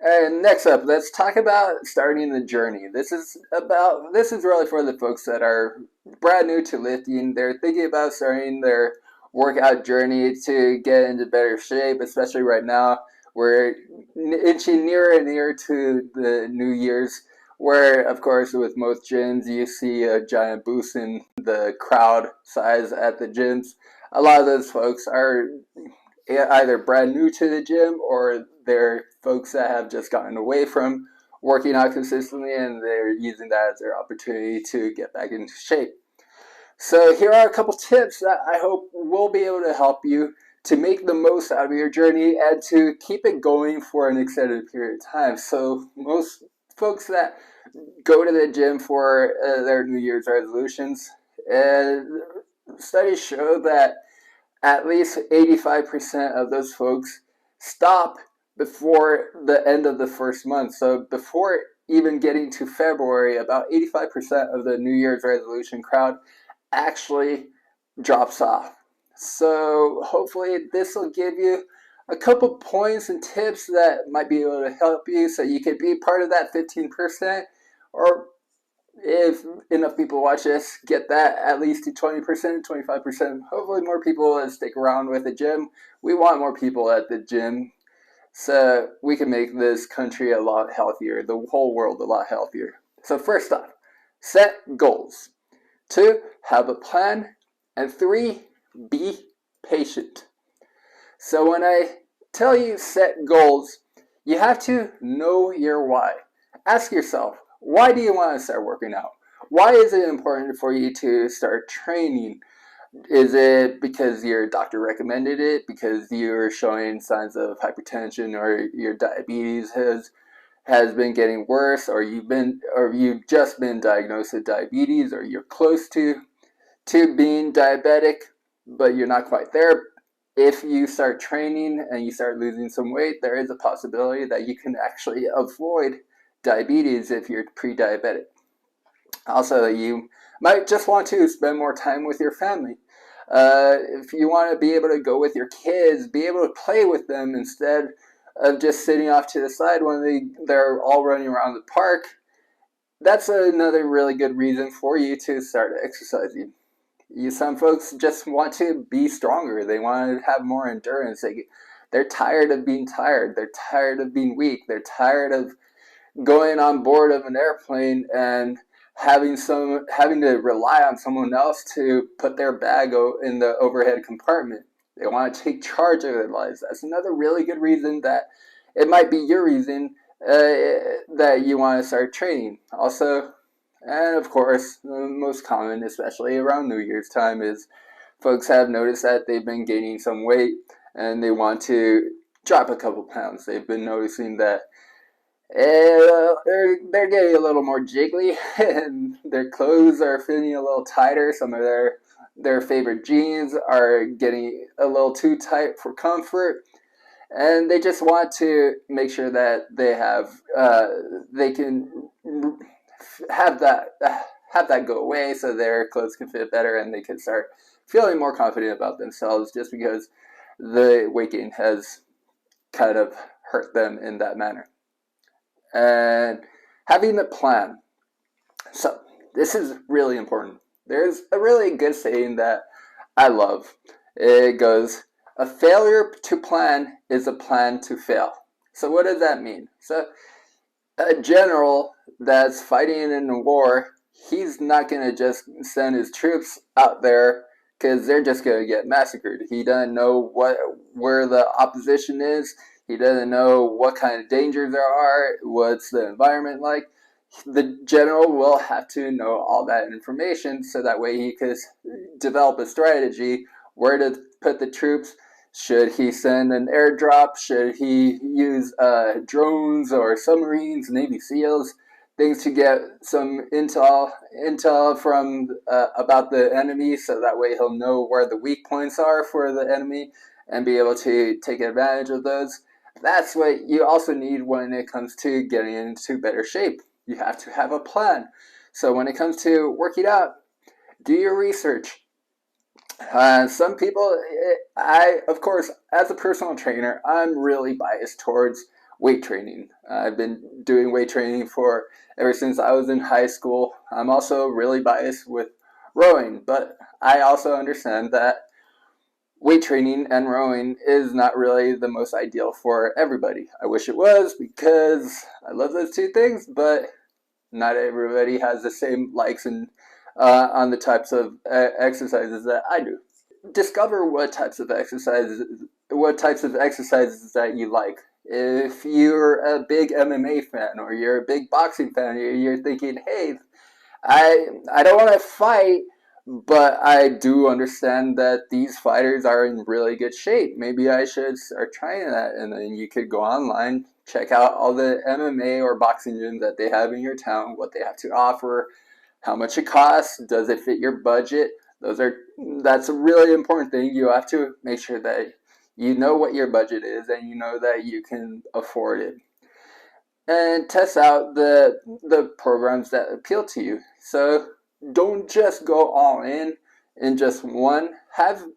And next up, let's talk about starting the journey. This is really for the folks that are brand new to lifting. They're thinking about starting their workout journey to get into better shape, especially right now. We're inching nearer and nearer to the New Year's, where, of course, with most gyms, you see a giant boost in the crowd size at the gyms. A lot of those folks are either brand new to the gym or they're folks that have just gotten away from working out consistently and they're using that as their opportunity to get back into shape. So here are a couple tips that I hope will be able to help you to make the most out of your journey and to keep it going for an extended period of time. So most folks that go to the gym for their New Year's resolutions, uh, studies show that at least 85% of those folks stop before the end of the first month. So before even getting to February, about 85% of the New Year's resolution crowd actually drops off. So hopefully this will give you a couple points and tips that might be able to help you so you could be part of that 15%, or if enough people watch this, get that at least to 20%, 25%. Hopefully more people will stick around with the gym. We want more people at the gym so we can make this country a lot healthier, the whole world a lot healthier. So first off, set goals. 2, have a plan. And 3, be patient. So when I tell you set goals, you have to know your why. Ask yourself, why do you want to start working out? Why is it important for you to start training? Is it because your doctor recommended it? Because you're showing signs of hypertension, or your diabetes has been getting worse, or you've just been diagnosed with diabetes, or you're close to being diabetic, but you're not quite there? If you start training and you start losing some weight, there is a possibility that you can actually avoid diabetes if you're pre-diabetic. Also, you might just want to spend more time with your family. If you want to be able to go with your kids, be able to play with them instead of just sitting off to the side when they're all running around the park, that's another really good reason for you to start exercising. Some folks just want to be stronger. They want to have more endurance. They're tired of being tired. They're tired of being weak. They're tired of going on board of an airplane and having to rely on someone else to put their bag in the overhead compartment. They want to take charge of their lives. That's another really good reason that it might be your reason that you want to start training. Also, and of course, the most common, especially around New Year's time, is folks have noticed that they've been gaining some weight and they want to drop a couple pounds. They've been noticing that they're getting a little more jiggly and their clothes are fitting a little tighter. Some of their favorite jeans are getting a little too tight for comfort, and they just want to make sure that they can have that go away so their clothes can fit better and they can start feeling more confident about themselves, just because the weight gain has kind of hurt them in that manner. And having a plan. So this is really important. There's a really good saying that I love. It goes, a failure to plan is a plan to fail. So what does that mean? So a general that's fighting in a war, he's not going to just send his troops out there because they're just going to get massacred. He doesn't know where the opposition is. He doesn't know what kind of dangers there are, what's the environment like. The general will have to know all that information so that way he could develop a strategy where to put the troops. Should he send an airdrop? Should he use drones or submarines, Navy SEALs, things to get some intel from about the enemy, so that way he'll know where the weak points are for the enemy and be able to take advantage of those. That's what you also need when it comes to getting into better shape. You have to have a plan. So when it comes to working out, do your research. Some people, of course, as a personal trainer, I'm really biased towards weight training. I've been doing weight training for ever since I was in high school. I'm also really biased with rowing, but I also understand that weight training and rowing is not really the most ideal for everybody. I wish it was because I love those two things, but not everybody has the same likes and on the types of exercises that I do. Discover what types of exercises that you like. If you're a big MMA fan or you're a big boxing fan, you're thinking, hey, I don't want to fight, but I do understand that these fighters are in really good shape. Maybe I should start trying that. And then you could go online, check out all the MMA or boxing gyms that they have in your town, what they have to offer, how much it costs, does it fit your budget. That's a really important thing. You have to make sure that you know what your budget is and you know that you can afford it, and test out the programs that appeal to you. So don't just go all in just one.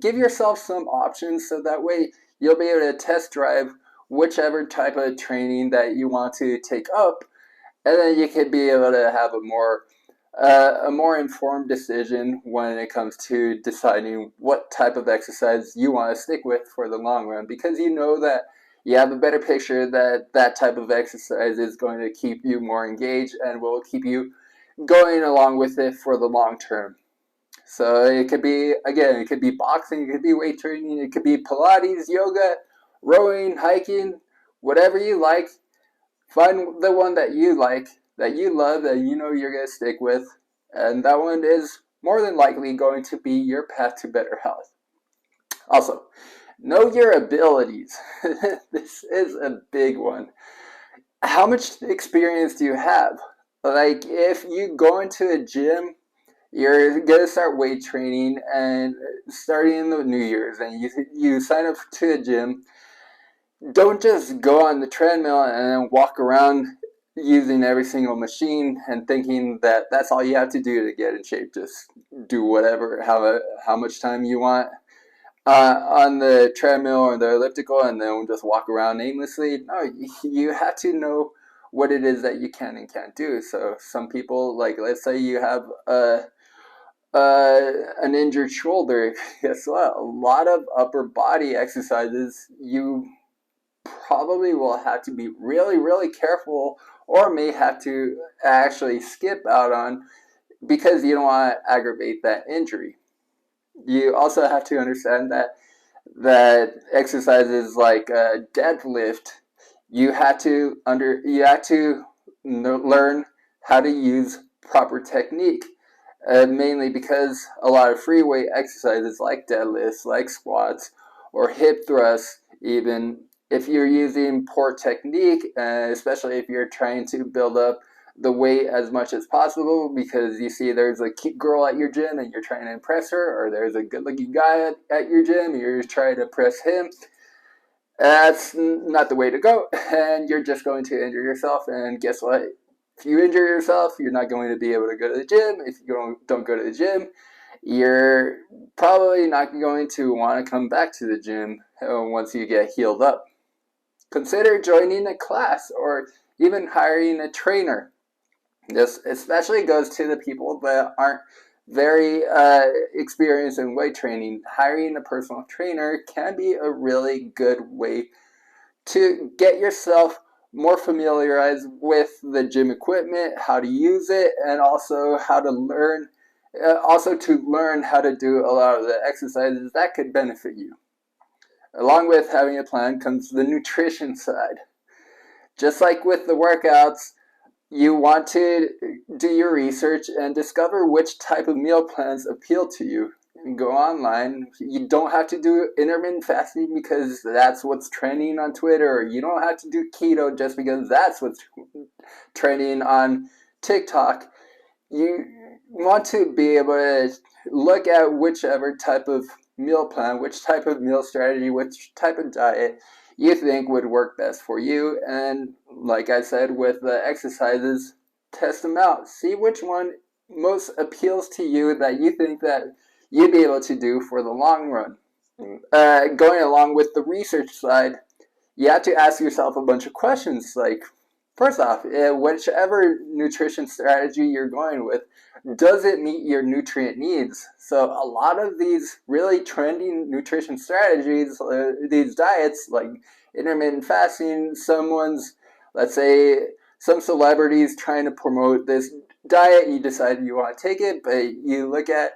Give yourself some options so that way you'll be able to test drive whichever type of training that you want to take up, and then you can be able to have a more informed decision when it comes to deciding what type of exercise you want to stick with for the long run, because you know that you have a better picture that that type of exercise is going to keep you more engaged and will keep you going along with it for the long term. So it could be, again, it could be boxing, it could be weight training, it could be Pilates, yoga, rowing, hiking, whatever you like. Find the one that you like, that you love, that you know you're going to stick with, and that one is more than likely going to be your path to better health. Also, know your abilities. This is a big one. How much experience do you have? Like, if you go into a gym, you're going to start weight training, and starting in the New Year's, and you sign up to a gym. Don't just go on the treadmill and then walk around using every single machine and thinking that that's all you have to do to get in shape. Just do whatever, how much time you want on the treadmill or the elliptical, and then just walk around aimlessly. No, you have to know what it is that you can and can't do. So some people, like, let's say you have an injured shoulder. Guess what? A lot of upper body exercises you probably will have to be really, really careful, or may have to actually skip out on, because you don't want to aggravate that injury. You also have to understand that exercises like deadlift, you have to learn how to use proper technique. Mainly because a lot of free weight exercises like deadlifts, like squats, or hip thrusts, even if you're using poor technique, especially if you're trying to build up the weight as much as possible because you see there's a cute girl at your gym and you're trying to impress her, or there's a good looking guy at your gym and you're trying to impress him, that's not the way to go, and you're just going to injure yourself. And guess what? If you injure yourself, you're not going to be able to go to the gym. If you don't go to the gym, you're probably not going to want to come back to the gym once you get healed up. Consider joining a class or even hiring a trainer. This especially goes to the people that aren't very experienced in weight training. Hiring a personal trainer can be a really good way to get yourself more familiarized with the gym equipment, how to use it, and also how to learn how to do a lot of the exercises that could benefit you. Along with having a plan comes the nutrition side. Just like with the workouts, you want to do your research and discover which type of meal plans appeal to you. Go online. You don't have to do intermittent fasting because that's what's trending on Twitter. You don't have to do keto just because that's what's trending on TikTok. You want to be able to look at whichever type of meal plan, which type of meal strategy, which type of diet you think would work best for you. And like I said, with the exercises, test them out. See which one most appeals to you that you think that you'd be able to do for the long run. Going along with the research side, You have to ask yourself a bunch of questions like, first off, whichever nutrition strategy you're going with, does it meet your nutrient needs? So a lot of these really trending nutrition strategies, these diets like intermittent fasting, let's say, some celebrities trying to promote this diet, you decide you want to take it, but you look at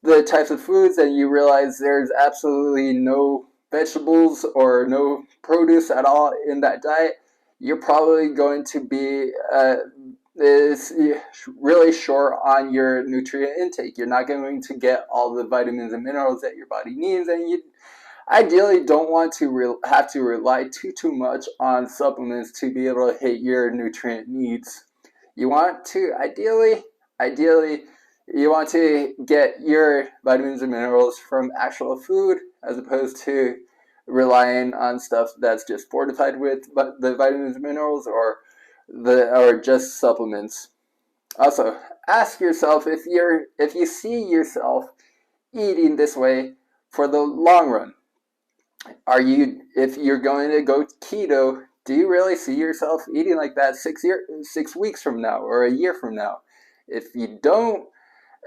the types of foods and you realize there's absolutely no vegetables or no produce at all in that diet, you're probably going to be is really short on your nutrient intake. You're not going to get all the vitamins and minerals that your body needs, and you ideally don't want to have to rely too much on supplements to be able to hit your nutrient needs. You want to ideally you want to get your vitamins and minerals from actual food as opposed to relying on stuff that's just fortified with the vitamins and minerals or just supplements. Also, ask yourself if you see yourself eating this way for the long run. If you're going to go keto, do you really see yourself eating like that 6 weeks from now or a year from now? If you don't,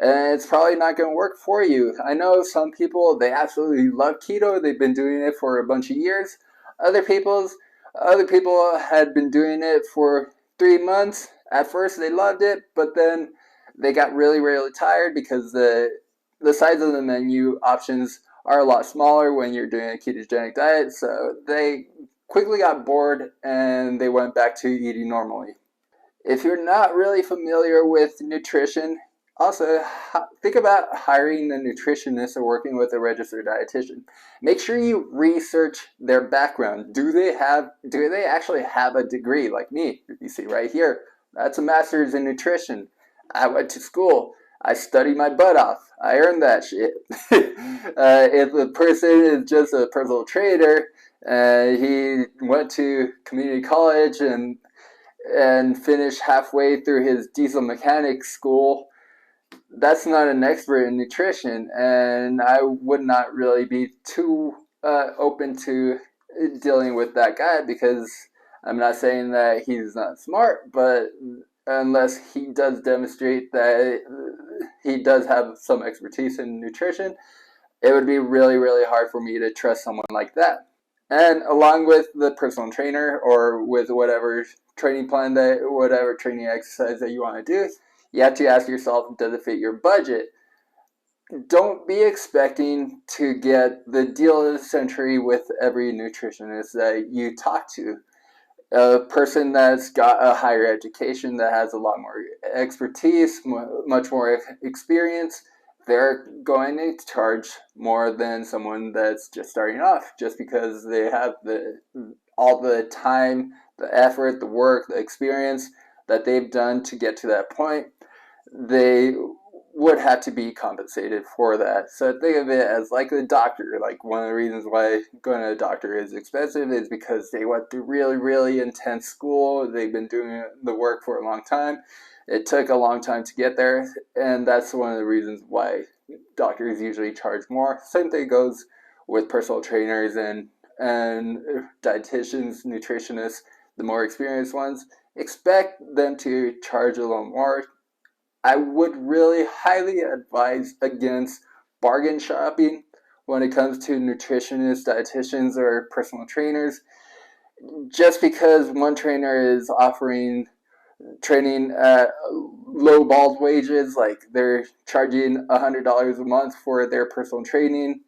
it's probably not going to work for you. I know some people, they absolutely love keto. They've been doing it for a bunch of years. Other people's Other people had been doing it for 3 months. At first they loved it, but then they got really tired because the size of the menu options are a lot smaller when you're doing a ketogenic diet. So they quickly got bored and they went back to eating normally. If you're not really familiar with nutrition, also think about hiring a nutritionist or working with a registered dietitian. Make sure you research their background. Do they actually have a degree like me? You see right here, that's a master's in nutrition. I went to school. I studied my butt off. I earned that shit. If a person is just a personal trainer, he went to community college and finished halfway through his diesel mechanics school, that's not an expert in nutrition, and I would not really be too open to dealing with that guy because I'm not saying that he's not smart, but unless he does demonstrate that he does have some expertise in nutrition, it would be really hard for me to trust someone like that. And along with the personal trainer or with whatever training plan whatever training exercise that you want to do, you have to ask yourself, does it fit your budget? Don't be expecting to get the deal of the century with every nutritionist that you talk to. A person that's got a higher education, that has a lot more expertise, much more experience, they're going to charge more than someone that's just starting off, just because they have all the time, the effort, the work, the experience that they've done to get to that point. They would have to be compensated for that. So think of it as like a doctor. Like, one of the reasons why going to a doctor is expensive is because they went through really intense school. They've been doing the work for a long time. It took a long time to get there, and that's one of the reasons why doctors usually charge more. Same thing goes with personal trainers and dietitians, nutritionists, the more experienced ones. Expect them to charge a little more. I would really highly advise against bargain shopping when it comes to nutritionists, dietitians, or personal trainers. Just because one trainer is offering training at low balled wages, like they're charging $100 a month for their personal training,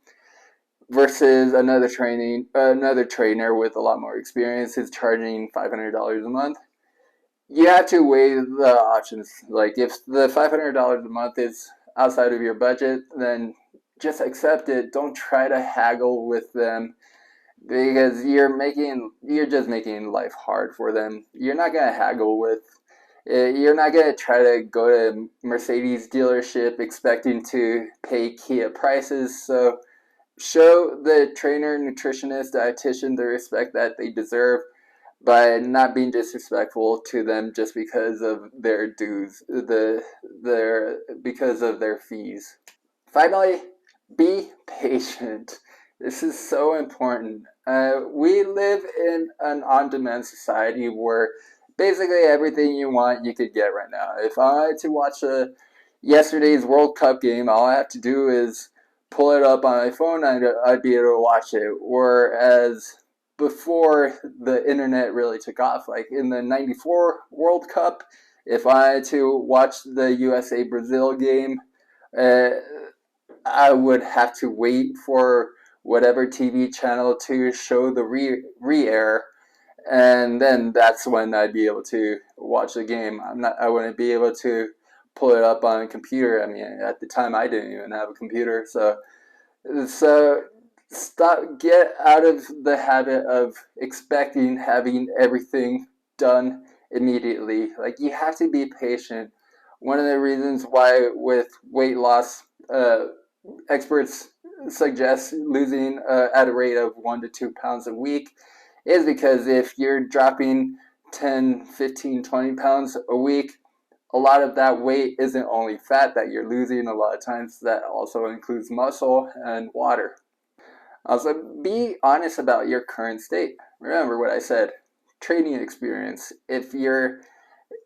versus another trainer with a lot more experience is charging $500 a month. You have to weigh the options. Like, if the $500 a month is outside of your budget, then just accept it. Don't try to haggle with them because you're just making life hard for them. You're not gonna haggle with. You're not gonna try to go to Mercedes dealership expecting to pay Kia prices. So show the trainer, nutritionist, dietitian the respect that they deserve by not being disrespectful to them just because of their dues, because of their fees. Finally, be patient. This is so important. We live in an on-demand society where basically everything you want you could get right now. If I wanted to watch yesterday's World Cup game, all I have to do is pull it up on my phone and I'd be able to watch it. Whereas before the internet really took off, like in the '94 World Cup, if I had to watch the USA Brazil game, uh, I would have to wait for whatever TV channel to show the re-air, and then that's when I'd be able to watch the game. I wouldn't be able to pull it up on a computer. I mean, at the time I didn't even have a computer, so get out of the habit of expecting having everything done immediately. Like, you have to be patient. One of the reasons why with weight loss, experts suggest losing at a rate of 1 to 2 pounds a week is because if you're dropping 10, 15, 20 pounds a week, a lot of that weight isn't only fat that you're losing. A lot of times that also includes muscle and water. Also, be honest about your current state. Remember what I said, training experience. If you're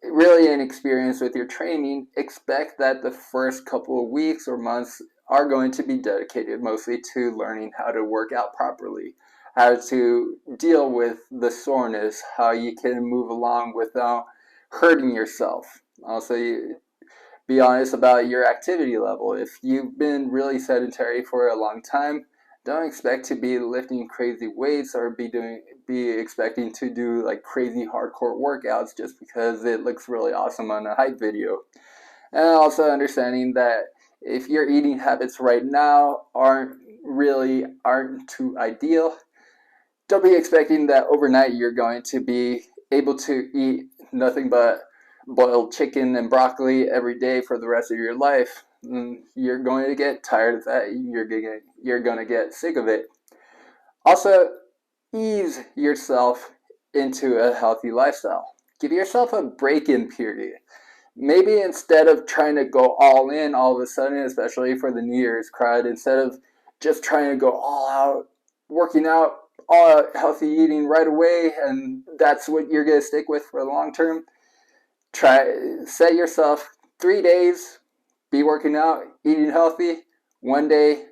really inexperienced with your training, expect that the first couple of weeks or months are going to be dedicated mostly to learning how to work out properly, how to deal with the soreness, how you can move along without hurting yourself. Also, be honest about your activity level. If you've been really sedentary for a long time, don't expect to be lifting crazy weights or be expecting to do like crazy hardcore workouts just because it looks really awesome on a hype video. And also understanding that if your eating habits right now aren't too ideal, don't be expecting that overnight you're going to be able to eat nothing but boiled chicken and broccoli every day for the rest of your life. You're going to get tired of that. You're going to get sick of it. Also, ease yourself into a healthy lifestyle. Give yourself a break-in period. Maybe instead of trying to go all in all of a sudden, especially for the New Year's crowd, instead of just trying to go all out, working out, all out healthy eating right away, and that's what you're going to stick with for the long term, set yourself 3 days, be working out, eating healthy. One day,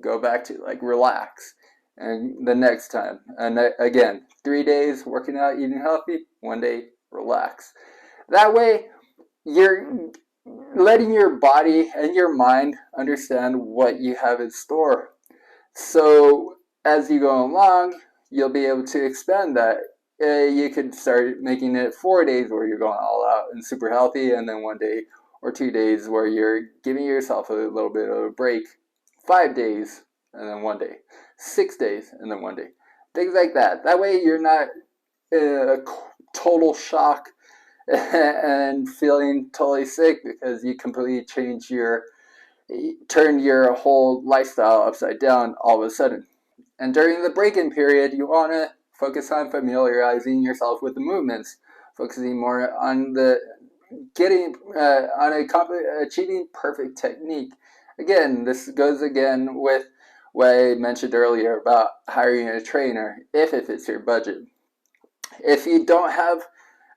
go back to like relax. And the next time, and again, 3 days working out, eating healthy. One day, relax. That way, you're letting your body and your mind understand what you have in store. So as you go along, you'll be able to expand that. You could start making it 4 days where you're going all out and super healthy, and then 1 day or 2 days where you're giving yourself a little bit of a break. 5 days and then 1 day. 6 days and then 1 day. Things like that. That way you're not in a total shock and feeling totally sick because you completely turn your whole lifestyle upside down all of a sudden. And during the break-in period, you want to focus on familiarizing yourself with the movements, focusing more on the achieving perfect technique. Again, this goes again with what I mentioned earlier about hiring a trainer if it fits your budget. If you don't have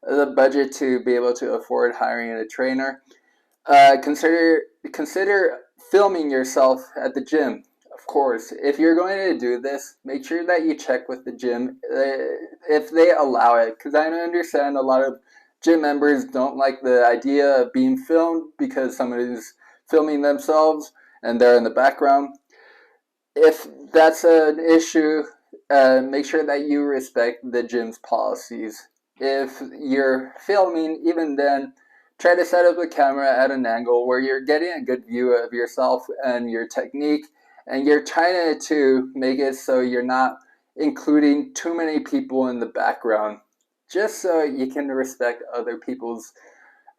the budget to be able to afford hiring a trainer, consider filming yourself at the gym. Of course, if you're going to do this, make sure that you check with the gym if they allow it, because I understand a lot of gym members don't like the idea of being filmed because somebody's filming themselves and they're in the background. If that's an issue, make sure that you respect the gym's policies. If you're filming, even then, try to set up the camera at an angle where you're getting a good view of yourself and your technique, and you're trying to make it so you're not including too many people in the background, just so you can respect other people's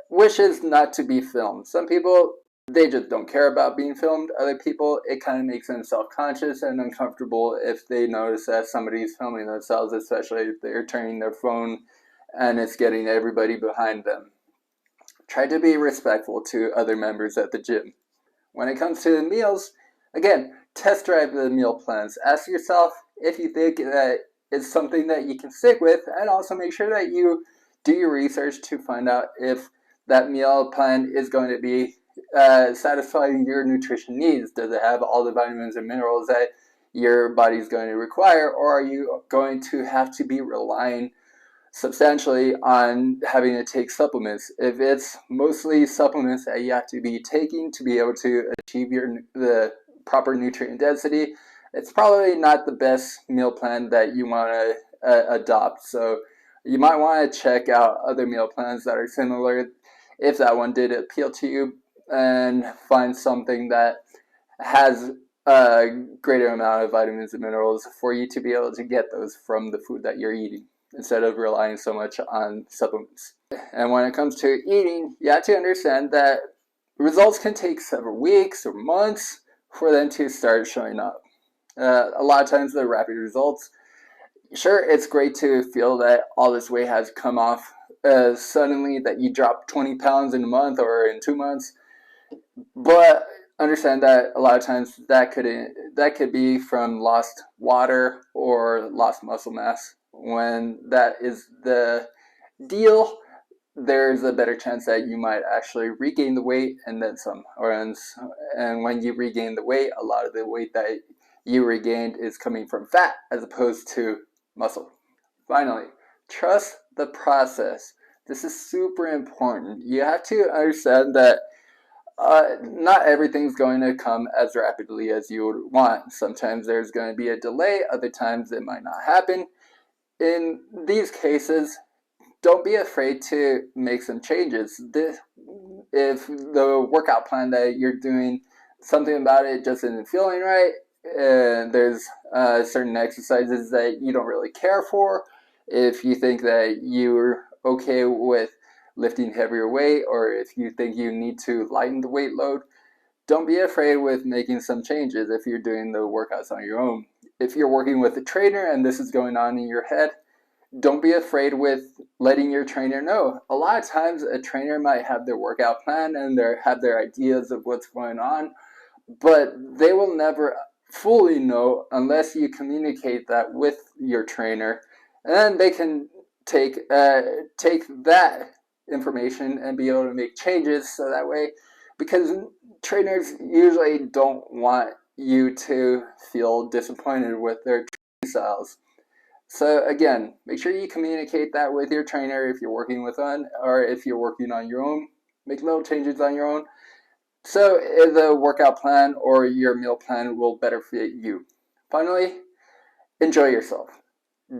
wishes not to be filmed. Some people, they just don't care about being filmed. Other people, it kind of makes them self-conscious and uncomfortable if they notice that somebody's filming themselves, especially if they're turning their phone and it's getting everybody behind them. Try to be respectful to other members at the gym. When it comes to the meals, again, test drive the meal plans. Ask yourself, if you think that it's something that you can stick with, and also make sure that you do your research to find out if that meal plan is going to be satisfying your nutrition needs. Does it have all the vitamins and minerals that your body's going to require, or are you going to have to be relying substantially on having to take supplements? If it's mostly supplements that you have to be taking to be able to achieve the proper nutrient density, it's probably not the best meal plan that you want to adopt. So you might want to check out other meal plans that are similar if that one did appeal to you, and find something that has a greater amount of vitamins and minerals for you to be able to get those from the food that you're eating, instead of relying so much on supplements. And when it comes to eating, you have to understand that results can take several weeks or months for them to start showing up. A lot of times the rapid results, sure, it's great to feel that all this weight has come off suddenly, that you drop 20 pounds in a month or in 2 months, but understand that a lot of times that could be from lost water or lost muscle mass. When that is the deal, there's a better chance that you might actually regain the weight and then some. And when you regain the weight, a lot of the weight that you regained is coming from fat as opposed to muscle. Finally, trust the process. This is super important. You have to understand that not everything's going to come as rapidly as you would want. Sometimes there's going to be a delay, other times it might not happen. In these cases, don't be afraid to make some changes. If the workout plan that you're doing, something about it just isn't feeling right, and there's certain exercises that you don't really care for, if you think that you're okay with lifting heavier weight, or if you think you need to lighten the weight load, don't be afraid with making some changes if you're doing the workouts on your own. If you're working with a trainer and this is going on in your head, don't be afraid with letting your trainer know. A lot of times a trainer might have their workout plan and have their ideas of what's going on, but they will never fully know unless you communicate that with your trainer, and then they can take that information and be able to make changes. So that way, because trainers usually don't want you to feel disappointed with their training styles. So again, make sure you communicate that with your trainer if you're working with one, or if you're working on your own. Make little changes on your own, so the workout plan or your meal plan will better fit you. Finally, enjoy yourself.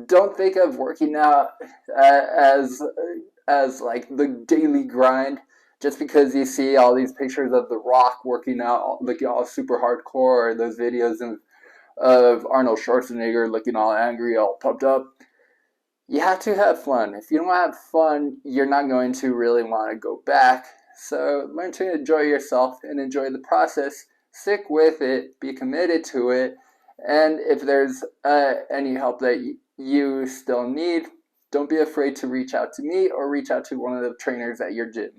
Don't think of working out as like the daily grind, just because you see all these pictures of The Rock working out, looking all super hardcore, or those videos of Arnold Schwarzenegger looking all angry, all pumped up. You have to have fun. If you don't have fun, you're not going to really want to go back. So learn to enjoy yourself and enjoy the process. Stick with it, be committed to it, and if there's any help that you still need, don't be afraid to reach out to me or reach out to one of the trainers at your gym.